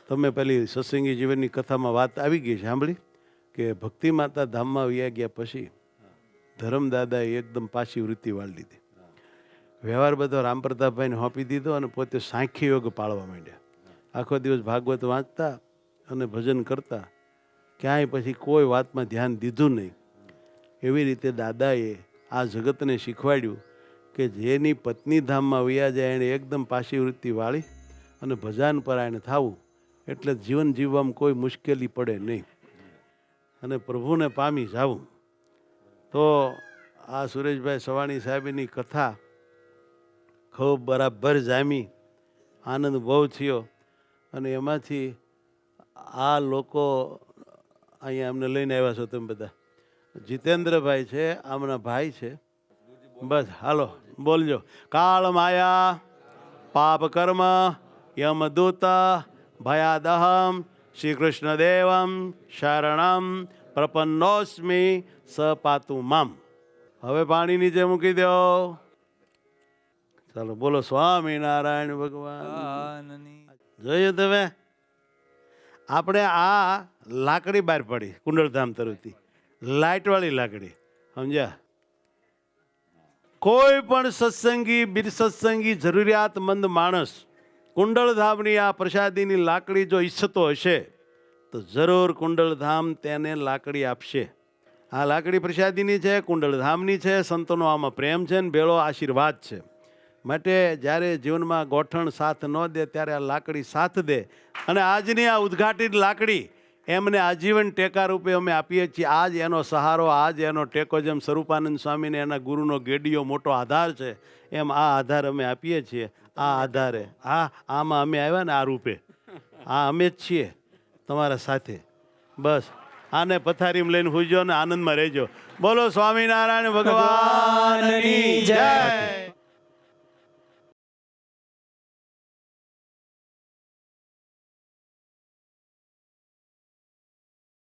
તમે પેલી સત્સંગી જીવનની કથામાં વાત આવી ગઈ છે, સાંભળી કે ભક્તિ માતા ધામમાં વયા ગયા પછી ધર્મદાદાએ એકદમ પાછી વૃત્તિ વાળી લીધી. વ્યવહાર બધો રામપ્રતાપભાઈને સોંપી દીધો અને પોતે સાંખ્ય યોગ પાળવા માંડ્યા. આખો દિવસ ભાગવત વાંચતા અને ભજન કરતા, ક્યાંય પછી કોઈ વાતમાં ધ્યાન દીધું નહીં. એવી રીતે દાદાએ આ જગતને શીખવાડ્યું કે જેની પત્ની ધામમાં વયા જાય એને એકદમ પાછી વૃત્તિ વાળી અને ભજન પરાયણ થવું, એટલે જીવન જીવવામાં કોઈ મુશ્કેલી પડે નહીં અને પ્રભુને પામી જાવું. તો આ સુરેશભાઈ સવાણી સાહેબની કથા ખૂબ બરાબર જામી, આનંદ બહુ થયો. અને એમાંથી આ લોકો અહીંયા અમને લઈને આવ્યા છો તમે બધા. જીતેન્દ્રભાઈ છે, આમના ભાઈ છે. બસ હાલો બોલજો. કાળ માયા પાપ કર્મ યમદૂત ભયાદહમ શ્રી કૃષ્ણદેવમ શરણમ પ્રપન્નોસ્મિ સ પાતુ મામ. હવે પાણી નીચે મૂકી દો. ચાલો બોલો સ્વામિનારાયણ ભગવાન. જોયું તમે? આપણે આ લાકડી બહાર પડી કુંડળધામ તરફથી, લાઇટવાળી લાકડી, સમજ્યા? કોઈ પણ સત્સંગી બિન સત્સંગી જરૂરિયાતમંદ માણસ કુંડળધામની આ પ્રસાદીની લાકડી જો ઈચ્છતો હશે તો જરૂર કુંડળધામ તેને લાકડી આપશે. આ લાકડી પ્રસાદીની છે, કુંડળધામની છે, સંતોનો આમાં પ્રેમ છે ને ભેળો આશીર્વાદ છે. માટે જ્યારે જીવનમાં ગોઠણ સાથ ન દે ત્યારે આ લાકડી સાથ દે. અને આજની આ ઉદ્ઘાટિત લાકડી એમને આજીવન ટેકા રૂપે અમે આપીએ છીએ. આજ એનો સહારો, આજ એનો ટેકો. જેમ સ્વરૂપાનંદ સ્વામીને એના ગુરુનો ગેડીયો મોટો આધાર છે, એમ આ આધાર અમે આપીએ છીએ. આ આધારે આમાં અમે આવ્યા ને આ રૂપે, આ અમે જ છીએ તમારા સાથે. બસ આને પથારીમાં લઈને હુઈજો ને આનંદમાં રહેજો. બોલો સ્વામિનારાયણ ભગવાનની જય.